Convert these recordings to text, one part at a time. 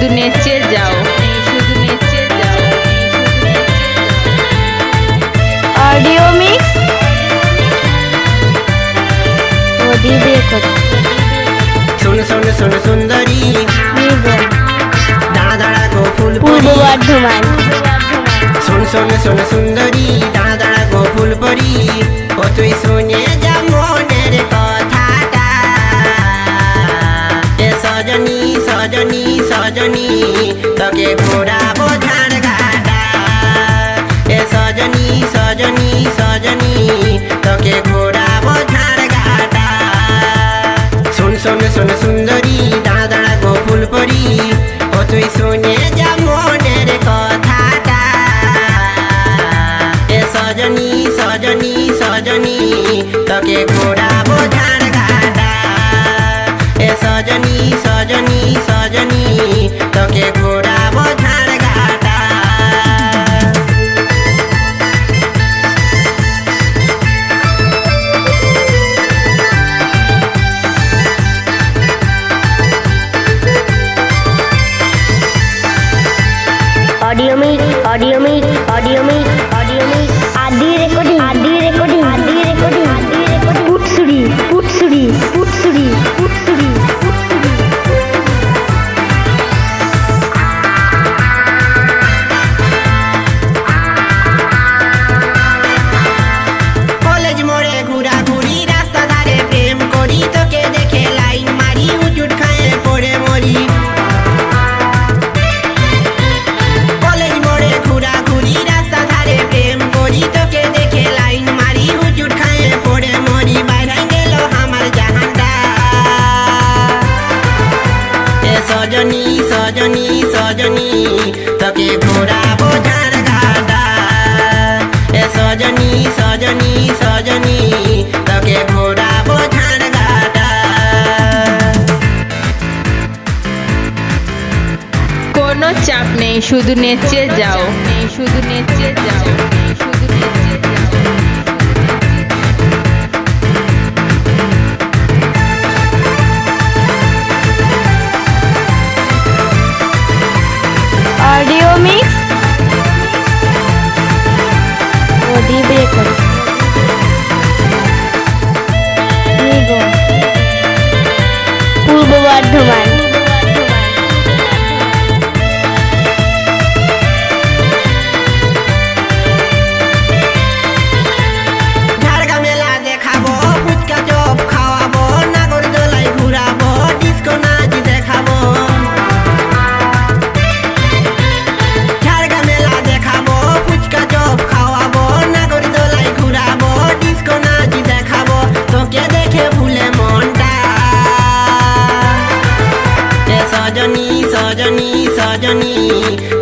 শুধু নেচে যাও, শুধু নেচে যাও। ऑडियो मिक्स सुन सुन सुन सुंदरी दाड़ा दाड़ा को फूल पूर्व बर्धमान सुन सुन सुन सुंदरी दाड़ा दाड़ा को फूल परी ओ तुई सुने जा मोनेर कथाटा ए सजनी सजनी सजनी तके घोराबो झाड़ घाटा ए सजनी सजनी सजनी तके घोराबो झाड़ घाटा सुन सुन सुन सुंदरी दाड़ा दाड़ा को फूल परी ओ तुई सुने जा मोनेर कथाटा ए सजनी सजनी सजनी तके घोराबो झाड़ घाटा ए सजनी सजनी सजनी तके घोराबो झाड़ घाटा audio mix audio mix audio mix audio mix आदि रिकॉर्डिंग आदि रिकॉर्डिंग आदि रिकॉर्डिंग आदि रिकॉर्डिंग पुटसुरी पुटसुरी पुटसुरी पुटसुरी कॉलेज मोड़े घुरा घुरी रास्ता धारे प्रेम करी तोके देखे लाइन मारी उचुट खाए पड़े मरी कॉलेज मोड़े घुरा घुरी रास्ता धारे प्रेम करी तोके देखे लाइन मारी उचुट खाए पड़े मरी बाहर गेलो हमार जहांडा ए सजनी सजनी सजनी तके घोराबो झाड़ घाटा ए सजनी सजनी सजनी तके घोराबो झाड़ घाटा কোনো চাপ নেই, শুধু নেচে যাও, শুধু নেচে যাও, শুধু নেচে যাও। ऑडियो मिक्स प्रदीप रेकॉर्ड पूर्व बर्धमान झाड़गा मेला देखाबो ফুচকা চপ খাওয়াবো নাগর দোলাই ঘুরাবো ডিস্কো নাচ দেখাবো झाड़गा मेला देखाबो ফুচকা চপ খাওয়াবো নাগর দোলাই ঘুরাবো ডিস্কো নাচ দেখাবো তোকে দেখে ভুলে মনটা এ সজনী সজনী সজনী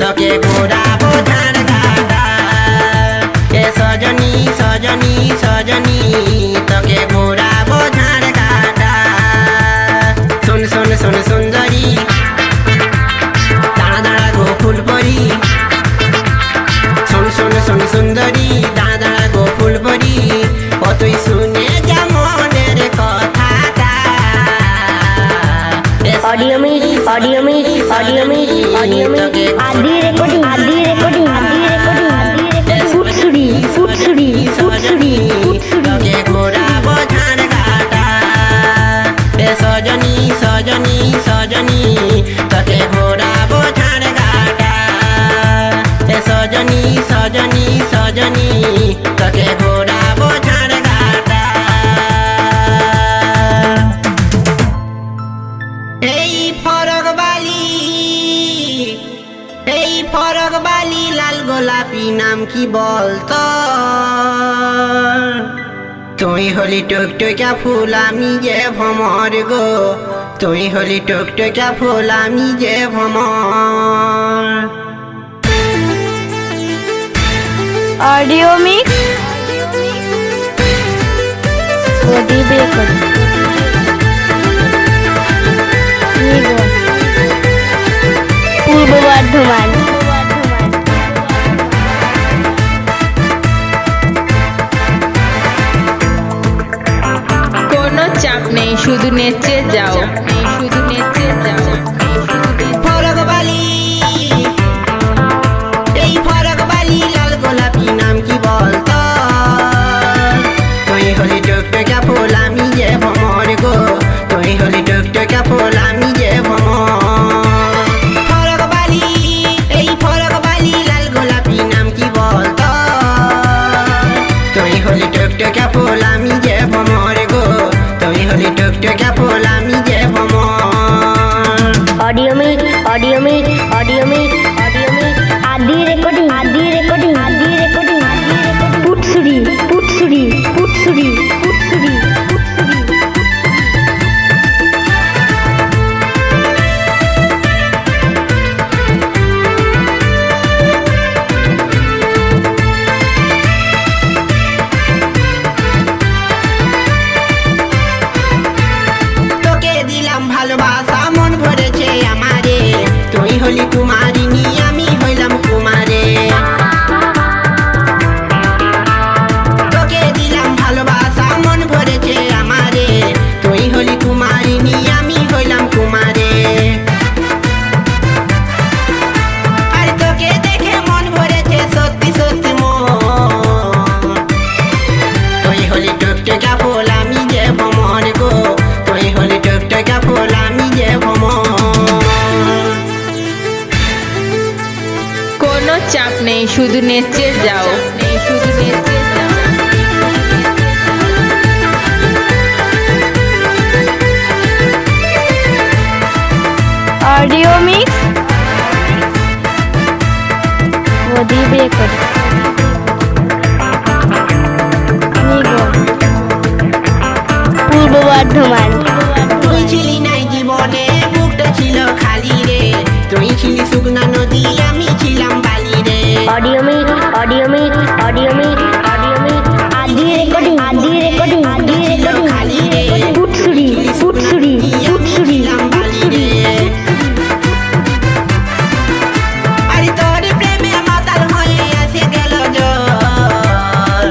তোকে ঘোরাবো ঝাড় ঘাটা ए सजनी सजनी सजनी तके घोराबो झाड़ घाटा सुन सुन सुन सुंदरी दाड़ा दाड़ा गो फूल परी सुन सुन सुन सुंदरी दाड़ा दाड़ा गो फूल परी ओ तुई सुने जा मोनेर कथाटा ए audio mix audio mix audio mix audio mix आदि रिकॉर्डिंग आदि रिकॉर्डिंग आदि रिकॉर्डिंग आदि रिकॉर्डिंग पुटसुरी पुटसुरी पुटसुरी तके घोराबो झाड़ घाटा ए सजनी सजनी सजनी तके घोराबो झाड़ घाटा ए सजनी सजनी सजनी तके घोराबो झाड़ घाटा এই ফরক বালি লাল গোলাপি নাম কি বলতো তুই হলি টুকটুকা ফুল আমি যে ভ্রমর গো তুই হলি টুকটুকা ফুল আমি যে ভ্রমর ऑडियो मिक्स प्रदीप रेकॉर्ड पूर्व बर्धमान কোনো চাপ নেই, শুধু নেচে যাও, শুধু নেচে যাও। ফরক বালি কোনো চাপ নেই, শুধু নেচে যাও, শুধু নেচে যাও। অডিও মিক্স প্রদীপ রেকর্ড পূর্ব বর্ধমান। তুই ছিলি নাই জীবনে, বুকটা ছিল খালি রে, তুই ছিলি শুকনা নদী, আমি ছিলাম বালি রে। Audio mix audio mix audio mix audio mix আদি রেকর্ডিং আদি রেকর্ডিং আদি রেকর্ডিং খালি রে, ফুটসুরি ফুটসুরি ফুটসুরি ফুটসুরি আরে তোর প্রেমে মাতাল হয়ে এসে গেল জল।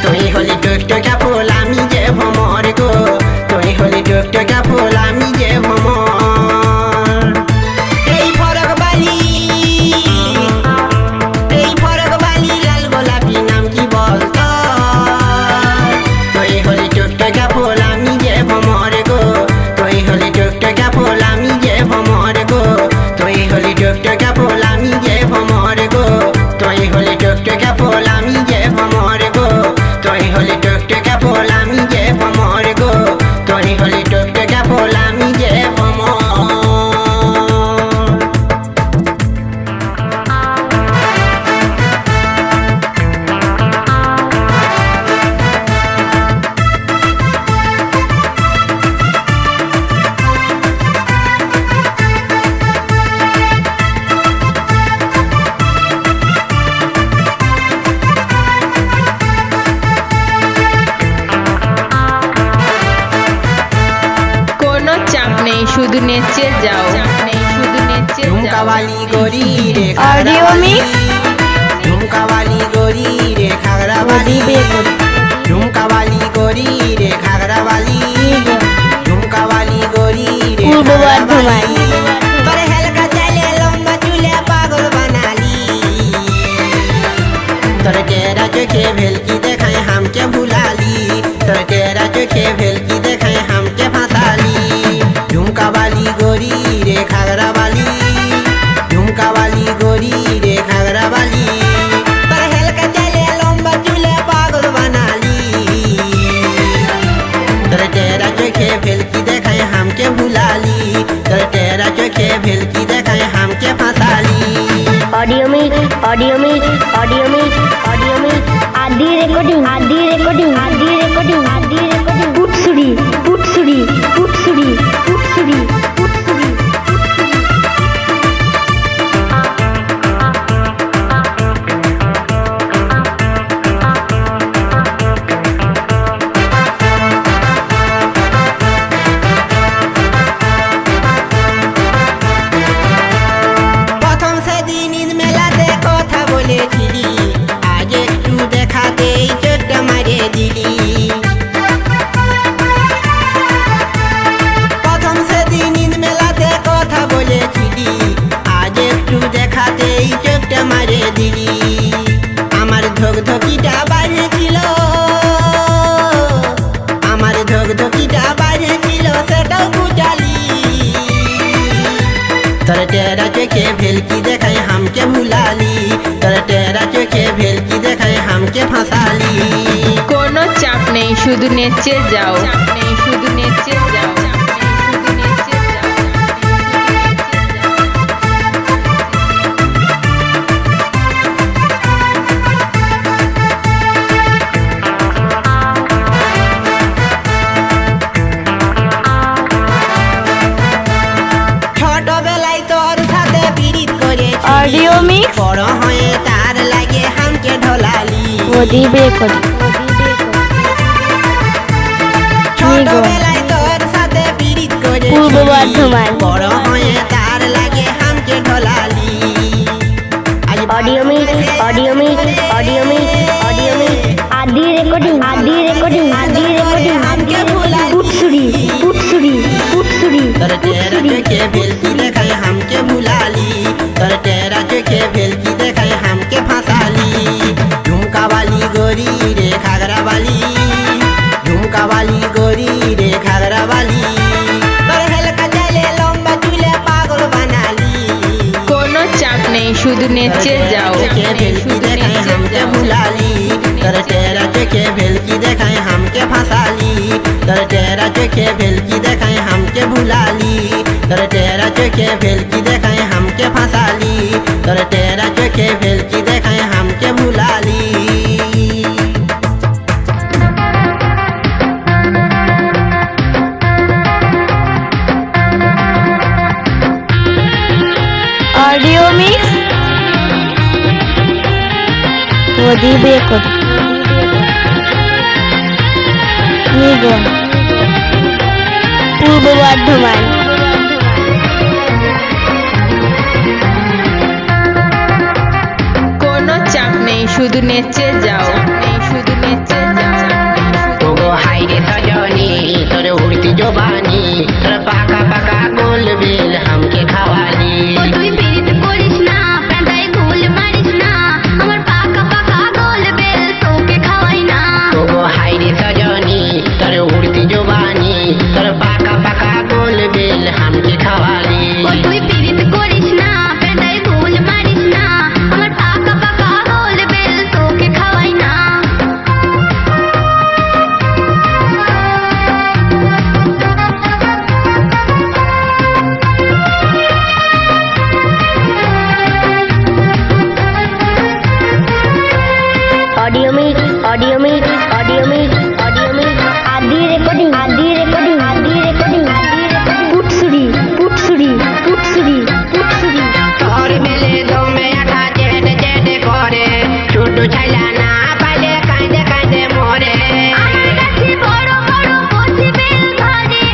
তুই হলি টুকটুকা ফুল, আমি যে ভ্রমর গো, তুই হলি টুকটুকা ফুল, আমি যে ভ্রমর। এই ফরক বালি, এই ফরক বালি, লাল গোলাপি নাম কি বলতো? তুই হলি টুকটুকা ফুল, আমি যে ভ্রমর গো, তুই হলি টুকটুকা ফুল, আমি যে ভ্রমর গো, তুই হলি টুকটুকা ফুল, আমি যে ভ্রমর গো, তুই হলি টুকটুকা ফুল, আমি যে ভ্রমর গো, তুই হলি টুকটুকা ফুল, আমি যে ভ্রমর গো, তুই হলি টুকটুকা ফুল, আমি যে ভ্রমর। কোনো চাপ নেই, শুধু নেচে যাও, শুধু নেচে যাও। झुमका वाली गोरी रे ऑडियो खागरा मिक्स वाली, झुमका वाली गोरी रे खागरा वाली, प्रदीप রেকর্ড झुमका वाली गोरी रे खागरा वाली, झुमका वाली गोरी रे পূর্ব खागरा বর্ধমান। वाली। पर हल्का चले लंबा चूल्हे पागल बना ली, तोर तेरा चोखे भेलकी देखाए हमके भुला ली, तोर तेरा चोखे भेलकी देखाए हमके फंसा ली। झुमका वाली गोरी रे खागरा वाली, झुमका वाली गोरी रे खागरा वाली, पर हल्का चले लंबा चूल्हे पागल बना ली, तोर तेरा चोखे भेलकी देखाए हमके भुला ली, तोर तेरा चोखे भेलकी देखाए हमके फंसा ली। Audio mix audio mix audio mix audio mix আদি রেকর্ডিং আদি রেকর্ডিং আদি রেকর্ডিং আদি রেকর্ডিং ফুটসুরি ফুটসুরি ফুটসুরি ফুটসুরি ফুটসুরি প্রথম সেদিন ঈদ মেলাতে কথা বলেছিলি, আজ একটু দেখাতে চোখটা মারিয়ে দিলি। প্রথম সেদিন ঈদ মেলাতে কথা বলেছিলি, আজ একটু দেখাতে চোখটা মারিয়ে দিলি। আমার ধকধকিটা বাড়িয়েছিল, আমার ধকধকিটা বাড়িয়েছিল, সেটাও বুঝালি। तोर तेरा चोखे भेलकी देखाए हमके भुला ली, तोर तेरा चोखे भेलकी देखाए हमके फंसा ली। কোনো চাপ নেই, শুধু নেচে যাও, শুধু নেচে যাও, শুধু নেচে যাও। ছোটবেলায় তোর সাথে পীড়িত করেছি, অডিও মিক্স বড় হয়ে তার লাগে हमके ঢোলালি। প্রদীপ রেকর্ড ছোটবেলায় তোর সাথে পীড়িত করেছি, পূর্ব বর্ধমান। বড় হয়ে তার লাগে हमके ঢোলালি। আজ audio mix audio mix audio mix audio mix আদি রেকর্ডিং আদি রেকর্ডিং আদি রেকর্ডিং हमके भुला ফুটসুরি ফুটসুরি ফুটসুরি तोर तेरा ফুটসুরি चोखे भेलकी देखाए हमके भुला ली, तोर तेरा चोखे भेलकी देखाए हमके फंसा ली। झुमका वाली गोरी रे खागरा वाली, झुमका वाली गोरी रे खागरा वाली, तोर हल्का चले लंबा चूल्हे पागल बना ली। কোনো চাপ নেই, শুধু নেচে যাও के भेलकी देखाए हमके भुलाली तर तेरा के भेलकी देखाए हमके फसाली तर तेरा के भेलकी देखाए हमके भुलाली तर तेरा के भेलकी देखाए हमके फसाली तर तेरा के भेलकी देखाए हमके भुलाली ऑडियो मिक्स প্রদীপ রেকর্ড নিগম পূর্ব বর্ধমান। কোনো চাপ নেই শুধু নেচে যাও শুধু নেচে যাও ओगो हाय रे सजनी तोरे उड़ती जोबानी तोरे पाका पाका गोल बेल हमके खवाली তুই পিরিত করিস না পেঁদায় গোল মারিস না আমার পাকা পাকা গোল বেল তোকে খাওয়াই না। ओगो हाय रे सजनी तोरे उड़ती जोबानी तोरे पाका पाका गोल बेल हमके खवाली তুই পিরিত করিস না পেঁদায় গোল মারিস না আমার পাকা পাকা গোল বেল তোকে খাওয়াই না। Audio mix audio mix audio mix audio mix आदि रेकॉर्डिंग आदि रेकॉर्डिंग आदि रेकॉर्डिंग आदि रेकॉर्डिंग पुटसुरी पुटसुरी पुटसुरी पुटसुरी तोर मेले दो में आटा जेड जेड करे छोटू छैला ना पाले कांदे कांदे मोरे আমার কাছে বড় বড় কচি বেল ধরে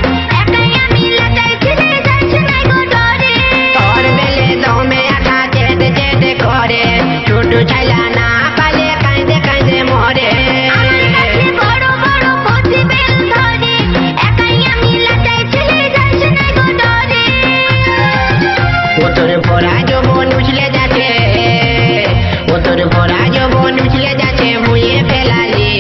একাই আমি লাটাই ছেড়ে যাইছে নাই গো ডরে। तोर मेले दो में आटा जेड जेड करे छोटू छैला ना पाले कांदे कांदे मोरे আমার কাছে বড় বড় কচি বেল ধরে একাই আমি লাটাই ছেড়ে যাইছে নাই গো ডরে। वो तोर भोरा जो बोन उछले जाते वो तोर भोरा जो बोन उछले जाते मुए फैलाली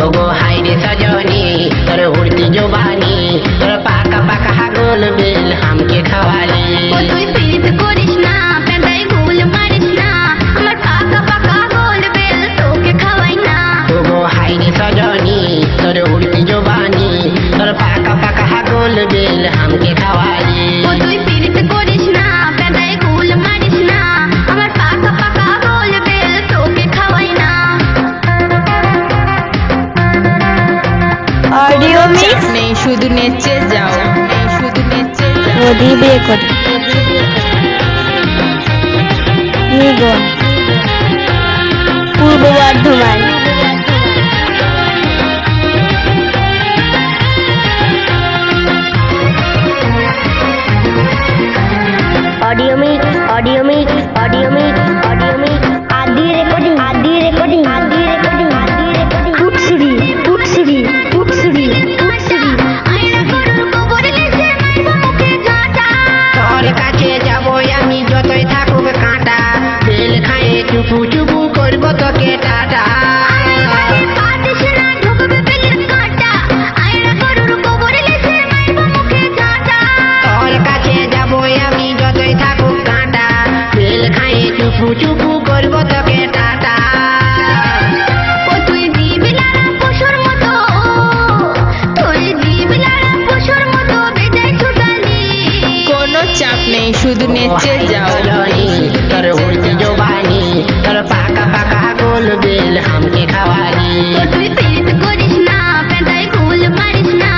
ओगो हाय रे सजनी तोर उड़ती जोबानी तोर पाका पाका गोल बेल हमके खवाली তুই পিরিত করিস না পেঁদায় গোল মারিস না আমার পাকা পাকা গোল বেল তোকে খাওয়াই না। ओगो हाय रे सजनी तोर उड़ती जोबानी तोर पाका पाका गोल बेल हमके खवाली তুই পিরিত করিস না পেঁদায় গোল মারিস না আমার পাকা পাকা গোল বেল তোকে খাওয়াই না। অডিও চাপ নেই শুধু নেচে যাও শুধু নেচে যাও প্রদীপ রেকর্ড নিগম পূর্ব Bardhaman. Audio mix audio mix audio mix audio mix आदि रेकॉर्डिंग आदि रेकॉर्डिंग आदि रेकॉर्डिंग आदि रेकॉर्डिंग पुटसुरी पुटसुरी पुटसुरी पुटसुरी आईना গরুর গোবরে লেসে মাইবা মুখে ঝাঁটা। তোর কাছে যাবো আমি যতই থাকুক কাঁটা বেল খায়ে চুপু চুপু করবো তোকে টাটা আমার বাড়ি পাতিস না ঢুকবে বেলের কাঁটা আইনা গরুর গোবরে লেসে মাইবা মুখে ঝাঁটা। তোর কাছে যাবো আমি যতই থাকুক কাঁটা বেল খায়ে চুপু চুপু করবো তোকে টাটা তুই দিবি লারা পশুর মতো তুই দিবি লারা পশুর মতো বেজায় ছুটালি। কোনো চাপ নেই শুধু নেচে যাও তোর উড়তি জোবানি তোর পাকা পাকা গোল বেল हमके खवाली তুই পিরিত করিস না পেঁদায় গোল মারিস না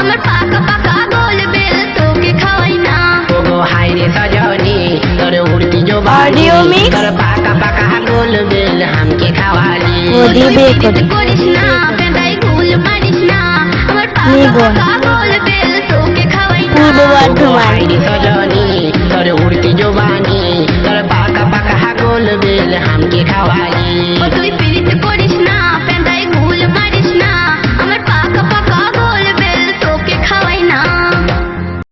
আমার পাকা পাকা গোল বেল তোকে খাওয়াই না। ओगो हाय रे सजनी तोर उड़ती जोबानी ऑडियो मिक्स तोर पाका पाका गोल बेल हमके खवाली পিরিত করিস না পেঁদায় গোল মারিস না আমার পাকা পাকা গোল বেল তোকে খাওয়াই না। ओगो हाय रे सजनी तोर उड़ती जोबानी तोर पाका पाका गोल बेल हमके खवाली